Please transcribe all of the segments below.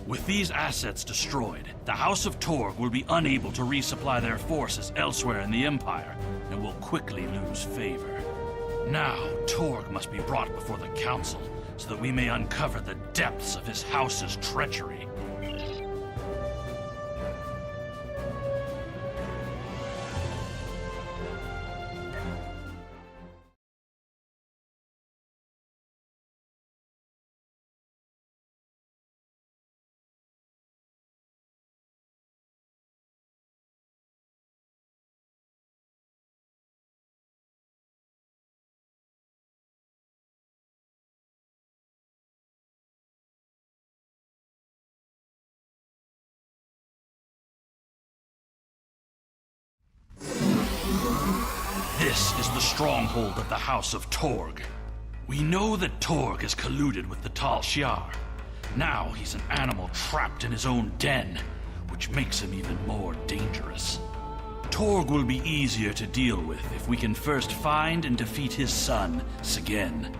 With these assets destroyed, the House of Torg will be unable to resupply their forces elsewhere in the Empire, and will quickly lose favor. Now, Torg must be brought before the Council, so that we may uncover the depths of his house's treachery. This is the stronghold of the House of Torg. We know that Torg has colluded with the Tal Shiar. Now he's an animal trapped in his own den, which makes him even more dangerous. Torg will be easier to deal with if we can first find and defeat his son, Segen.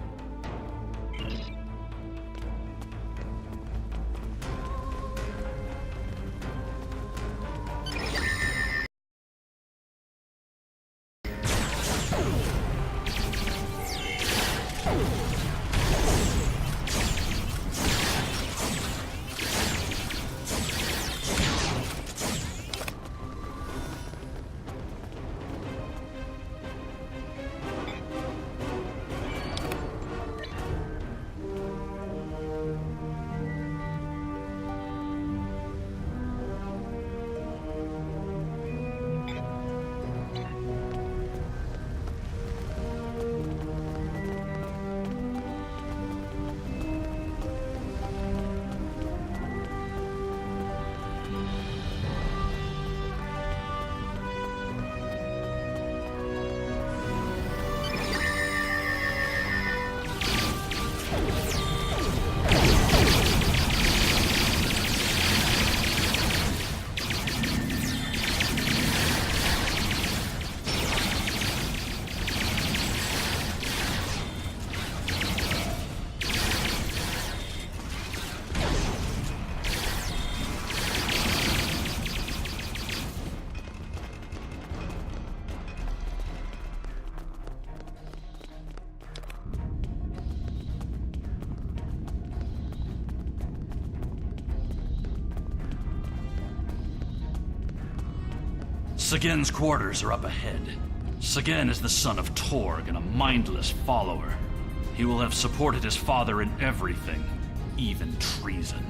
Segen's quarters are up ahead. Segen is the son of Torg and a mindless follower. He will have supported his father in everything, even treason.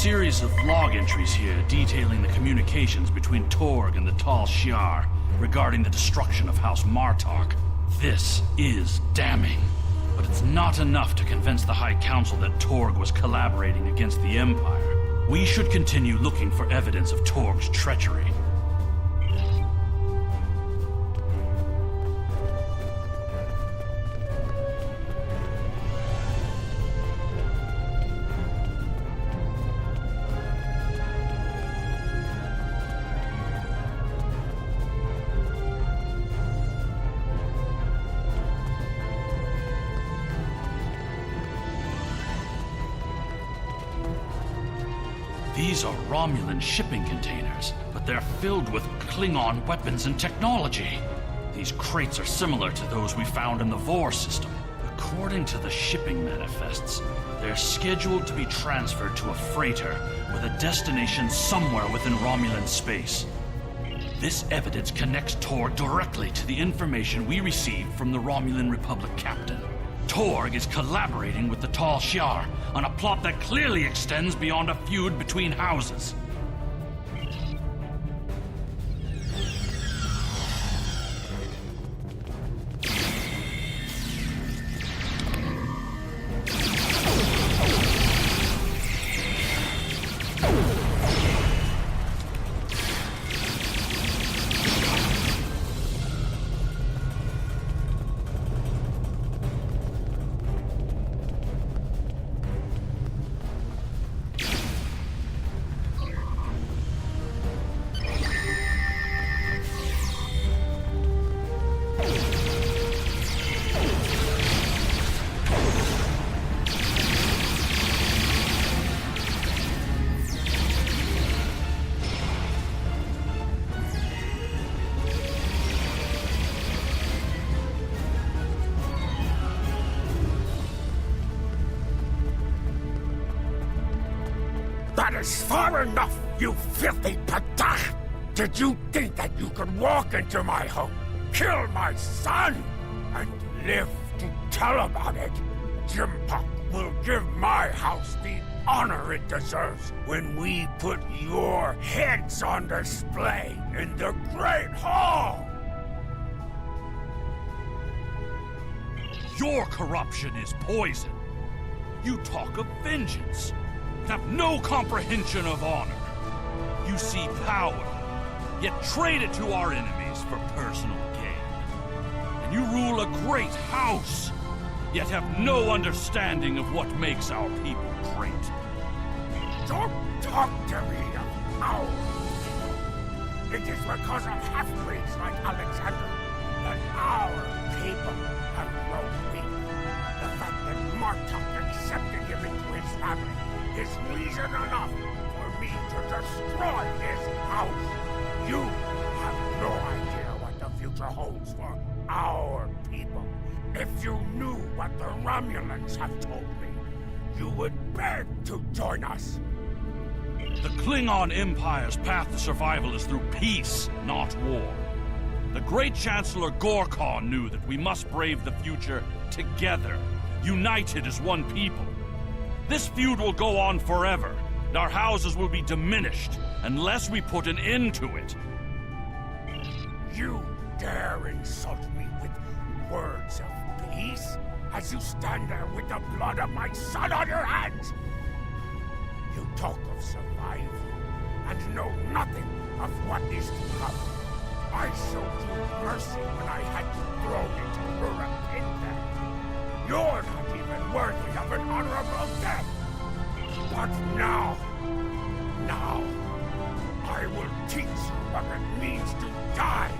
series of log entries here detailing the communications between Torg and the Tal Shiar regarding the destruction of House Martok. This is damning. But it's not enough to convince the High Council that Torg was collaborating against the Empire. We should continue looking for evidence of Torg's treachery. These are Romulan shipping containers, but they're filled with Klingon weapons and technology. These crates are similar to those we found in the Vor system. According to the shipping manifests, they're scheduled to be transferred to a freighter with a destination somewhere within Romulan space. This evidence connects Torg directly to the information we received from the Romulan Republic captain. Torg is collaborating with the Tal Shiar on a plot that clearly extends beyond a feud between houses. That is far enough, you filthy patach! Did you think that you could walk into my home, kill my son, and live to tell about it? Jimpok will give my house the honor it deserves when we put your heads on display in the Great Hall! Your corruption is poison. You talk of vengeance, but have no comprehension of honor. You see power, yet trade it to our enemies for personal gain. And you rule a great house, yet have no understanding of what makes our people great. Don't talk to me of our people. It is because of half-breeds like Alexander that our people have grown weak. The fact that Martok accepted him into his family is reason enough for me to destroy his house. You have no idea what the future holds for our people. If you knew what the Romulans have told me, you would beg to join us. The Klingon Empire's path to survival is through peace, not war. The great Chancellor Gorkon knew that we must brave the future together, united as one people. This feud will go on forever, and our houses will be diminished unless we put an end to it. You dare insult me with words of peace as you stand there with the blood of my son on your hands? You talk of survival and know nothing of what is to come. I showed you mercy when I had you thrown into Rura Pinta. You're not even worthy of an honorable death. But now, I will teach you what it means to die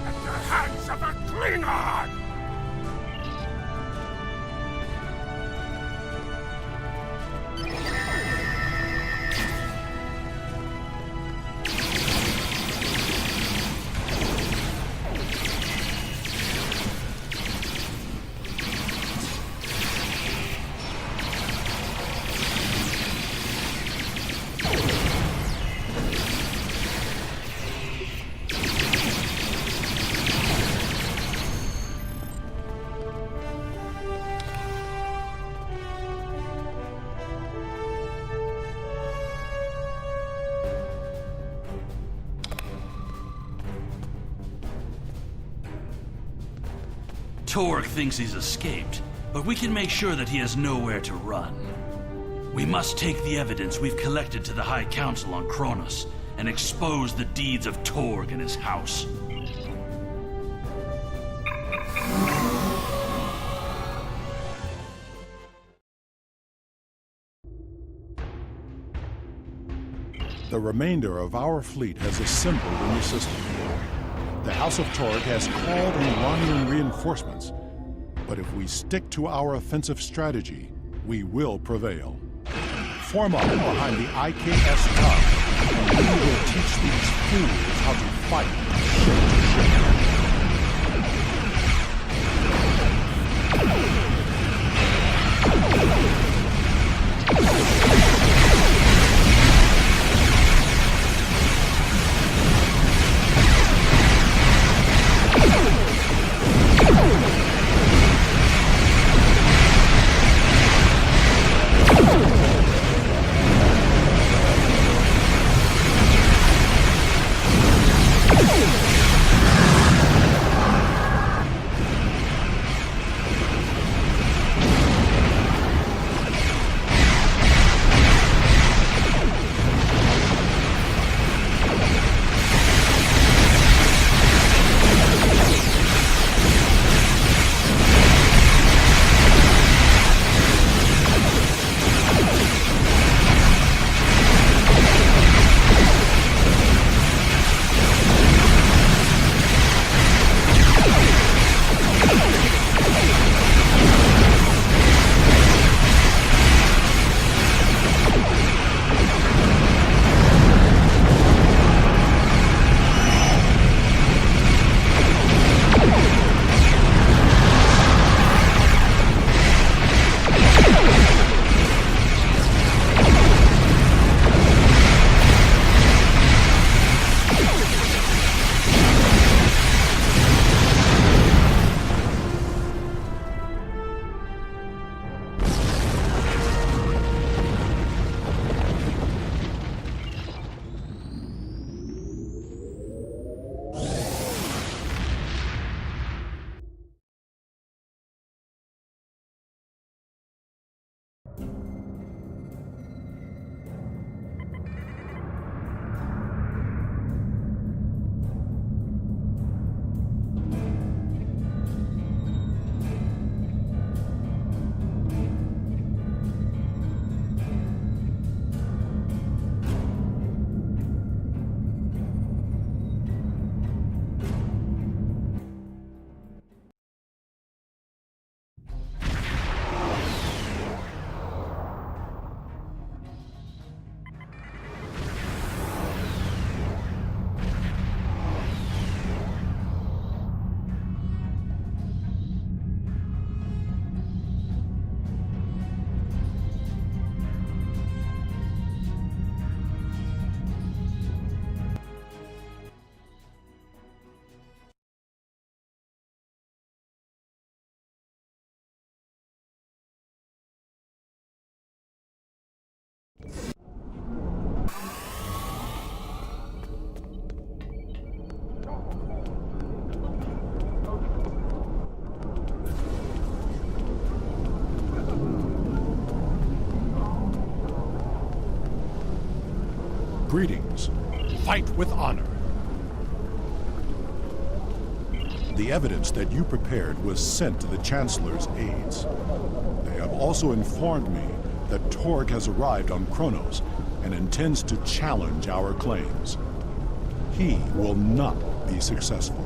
at the hands of a Klingon! Torg thinks he's escaped, but we can make sure that he has nowhere to run. We must take the evidence we've collected to the High Council on Kronos and expose the deeds of Torg and his house. The remainder of our fleet has assembled in the system. The House of Torg has called in Iranian reinforcements, but if we stick to our offensive strategy, we will prevail. Form up behind the IKS Tug, and we will teach these fools how to fight ship to ship. Greetings. Fight with honor. The evidence that you prepared was sent to the Chancellor's aides. They have also informed me that Torg has arrived on Kronos and intends to challenge our claims. He will not be successful.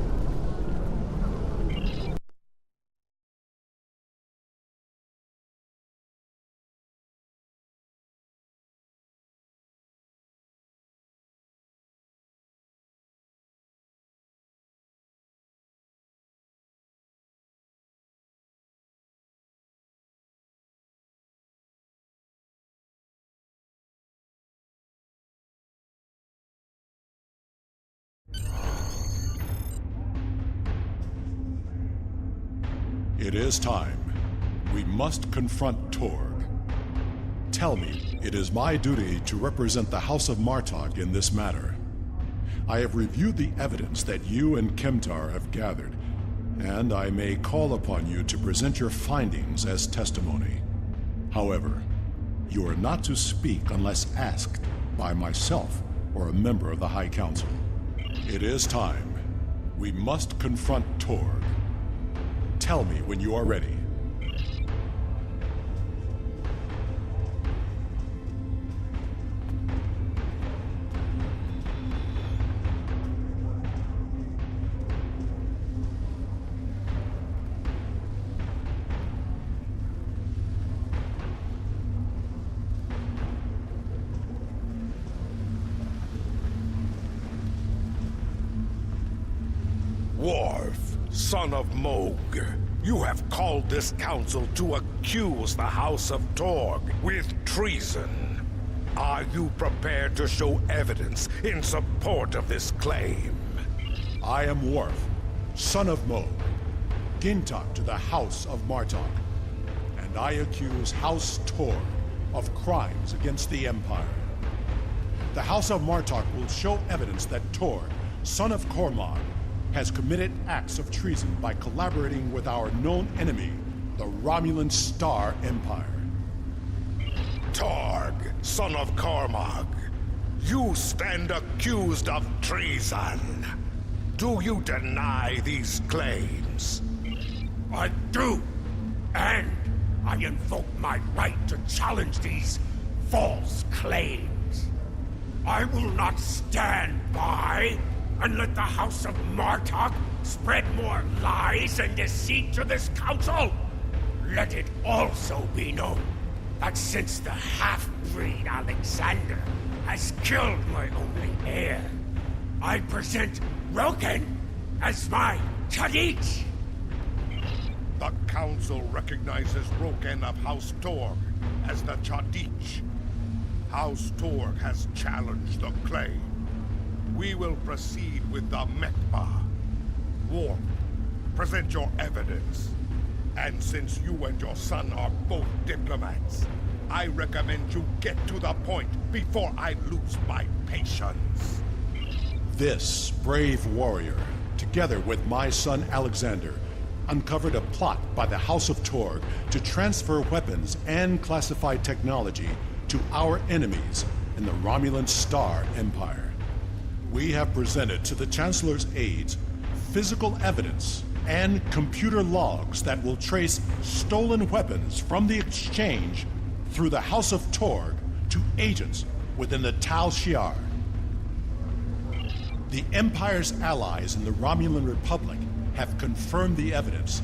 It is time. We must confront Torg. Tell me, it is my duty to represent the House of Martok in this matter. I have reviewed the evidence that you and Kemtar have gathered, and I may call upon you to present your findings as testimony. However, you are not to speak unless asked by myself or a member of the High Council. It is time. We must confront Torg. Tell me when you are ready. Worf, son of Mohg, you have called this council to accuse the House of Torg with treason. Are you prepared to show evidence in support of this claim? I am Worf, son of Mohg, Gintok to the House of Martok, and I accuse House Torg of crimes against the Empire. The House of Martok will show evidence that Torg, son of Cormog, has committed acts of treason by collaborating with our known enemy, the Romulan Star Empire. Torg, son of Cormog, you stand accused of treason. Do you deny these claims? I do, and I invoke my right to challenge these false claims. I will not stand by and let the House of Martok spread more lies and deceit to this council. Let it also be known that since the half-breed Alexander has killed my only heir, I present Roken as my Chadich. The council recognizes Roken of House Torg as the Chadich. House Torg has challenged the claim. We will proceed with the Mekba. Worf, present your evidence. And since you and your son are both diplomats, I recommend you get to the point before I lose my patience. This brave warrior, together with my son Alexander, uncovered a plot by the House of Torg to transfer weapons and classified technology to our enemies in the Romulan Star Empire. We have presented to the Chancellor's aides physical evidence and computer logs that will trace stolen weapons from the exchange through the House of Torg to agents within the Tal Shiar. The Empire's allies in the Romulan Republic have confirmed the evidence,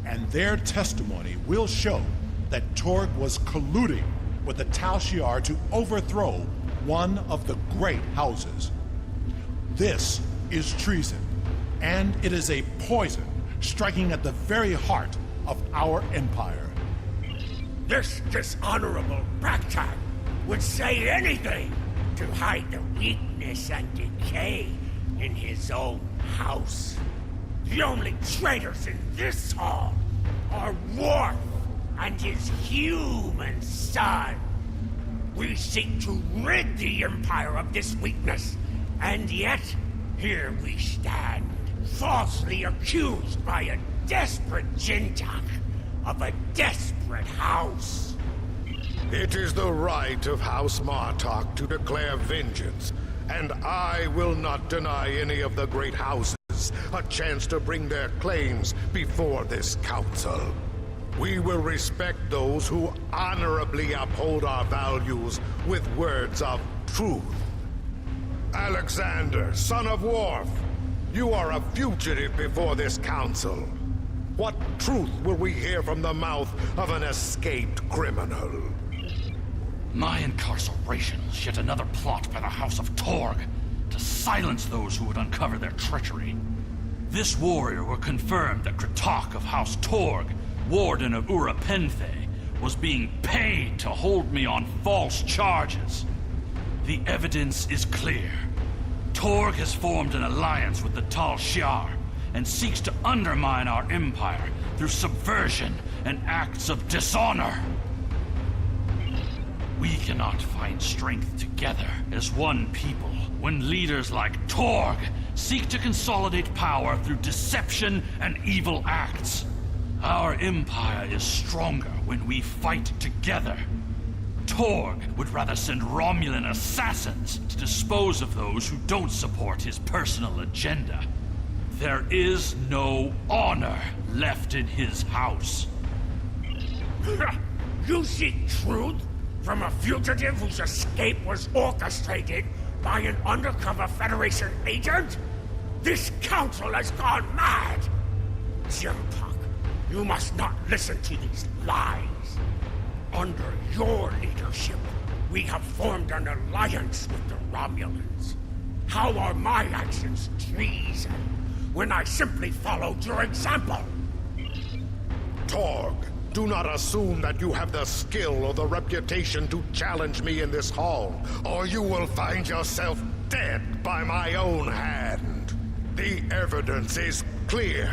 and their testimony will show that Torg was colluding with the Tal Shiar to overthrow one of the great houses. This is treason, and it is a poison striking at the very heart of our empire. This dishonorable Ragtag would say anything to hide the weakness and decay in his own house. The only traitors in this hall are Worf and his human son. We seek to rid the Empire of this weakness, and yet here we stand, falsely accused by a desperate Gintok of a desperate house. It is the right of House Martok to declare vengeance, and I will not deny any of the great houses a chance to bring their claims before this council. We will respect those who honorably uphold our values with words of truth. Alexander, son of Worf, you are a fugitive before this council. What truth will we hear from the mouth of an escaped criminal? My incarceration was yet another plot by the House of Torg to silence those who would uncover their treachery. This warrior will confirm that Kratok of House Torg, Warden of Ura Penthe, was being paid to hold me on false charges. The evidence is clear. Torg has formed an alliance with the Tal Shiar and seeks to undermine our empire through subversion and acts of dishonor. We cannot find strength together as one people when leaders like Torg seek to consolidate power through deception and evil acts. Our empire is stronger when we fight together. Torg would rather send Romulan assassins to dispose of those who don't support his personal agenda. There is no honor left in his house. You seek truth from a fugitive whose escape was orchestrated by an undercover Federation agent? This council has gone mad! Jimpuck, you must not listen to these lies. Under your leadership, we have formed an alliance with the Romulans. How are my actions treason when I simply followed your example? Torg, do not assume that you have the skill or the reputation to challenge me in this hall, or you will find yourself dead by my own hand. The evidence is clear.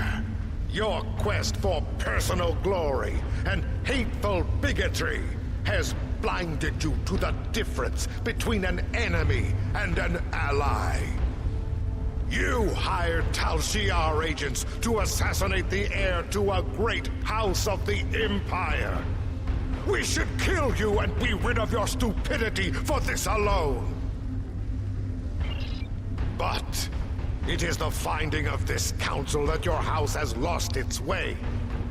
Your quest for personal glory and hateful bigotry has blinded you to the difference between an enemy and an ally. You hired Tal Shiar agents to assassinate the heir to a great house of the Empire. We should kill you and be rid of your stupidity for this alone. But it is the finding of this council that your house has lost its way.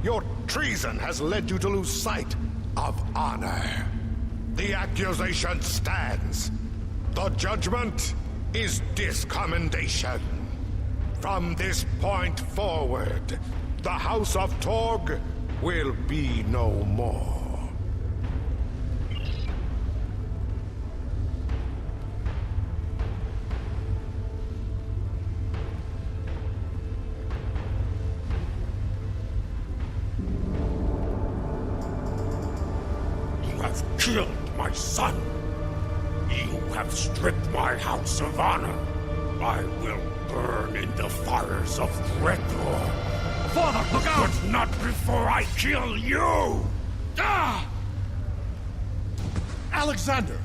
Your treason has led you to lose sight of honor. The accusation stands. The judgment is discommendation. From this point forward, the House of Torg will be no more. You have killed my son. You have stripped my house of honor. I will burn in the fires of Dreadlord. Father, look out! But not before I kill you! Ah! Alexander!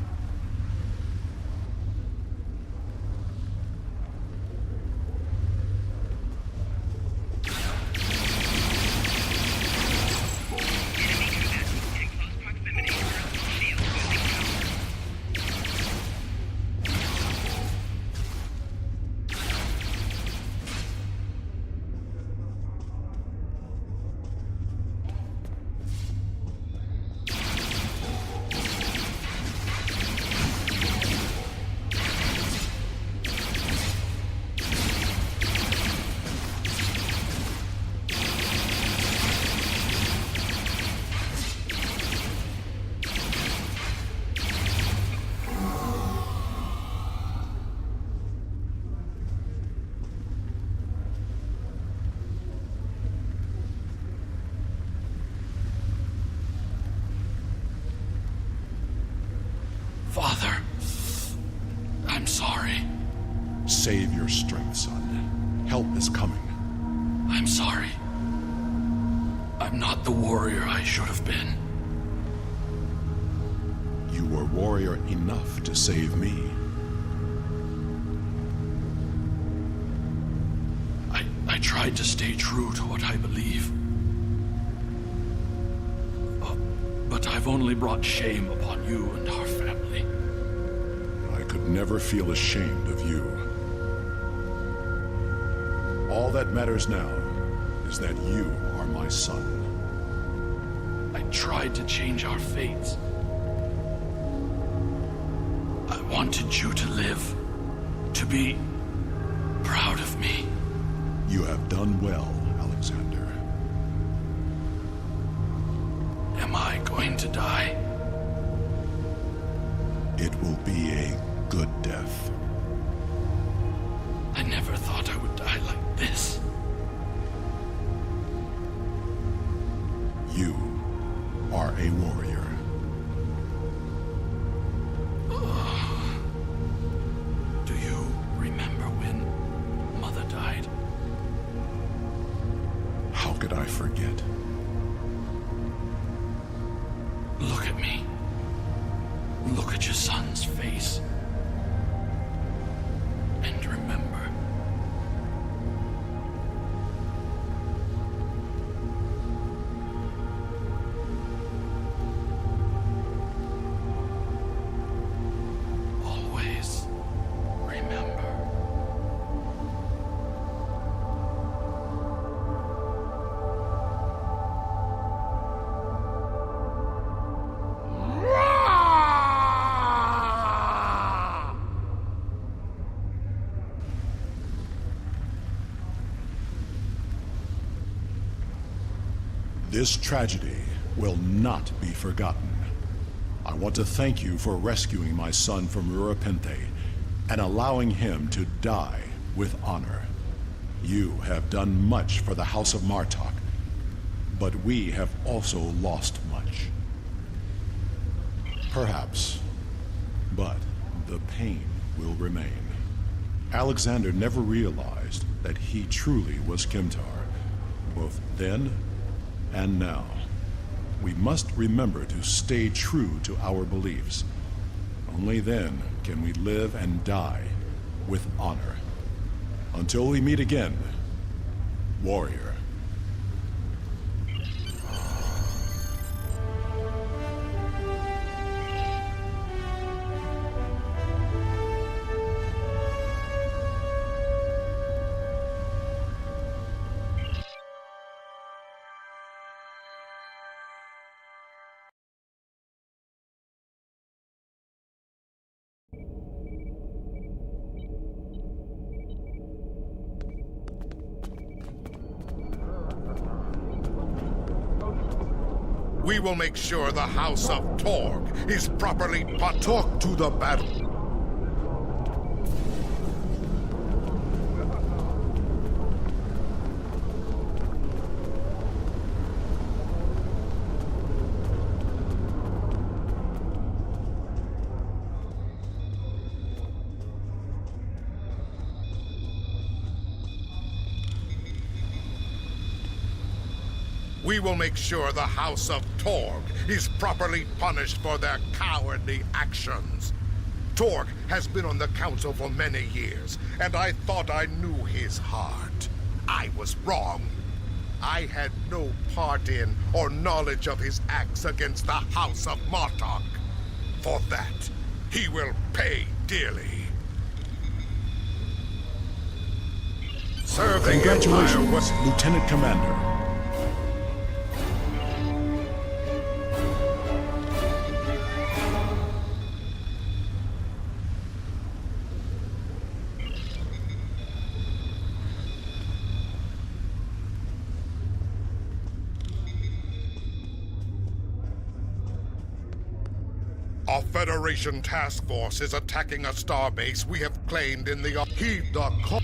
Father, I'm sorry. Save your strength, son. Help is coming. I'm sorry. I'm not the warrior I should have been. You were warrior enough to save me. I tried to stay true to what I believe. But I've only brought shame upon you and our family. I could never feel ashamed of you. All that matters now is that you are my son. I tried to change our fates. I wanted you to live, to be proud of me. You have done well, Alexander. Am I going to die? It will be a good death. I never thought I would die like this. You are a warrior. Do you remember when Mother died? How could I forget? Look at me. Look at your son's face. And remember, This tragedy will not be forgotten. I want to thank you for rescuing my son from Urapente and allowing him to die with honor. You have done much for the House of Martok, but we have also lost much. Perhaps, but the pain will remain. Alexander never realized that he truly was Kimtar, both then and now. We must remember to stay true to our beliefs. Only then can we live and die with honor. Until we meet again, warrior. We will make sure the House of Torg is properly talk to the battle. We will make sure the House of Torg is properly punished for their cowardly actions. Torg has been on the council for many years, and I thought I knew his heart. I was wrong. I had no part in or knowledge of his acts against the House of Martok. For that, he will pay dearly. Serving Congratulations, Lieutenant Commander. A Federation task force is attacking a starbase we have claimed in the... Heed the call.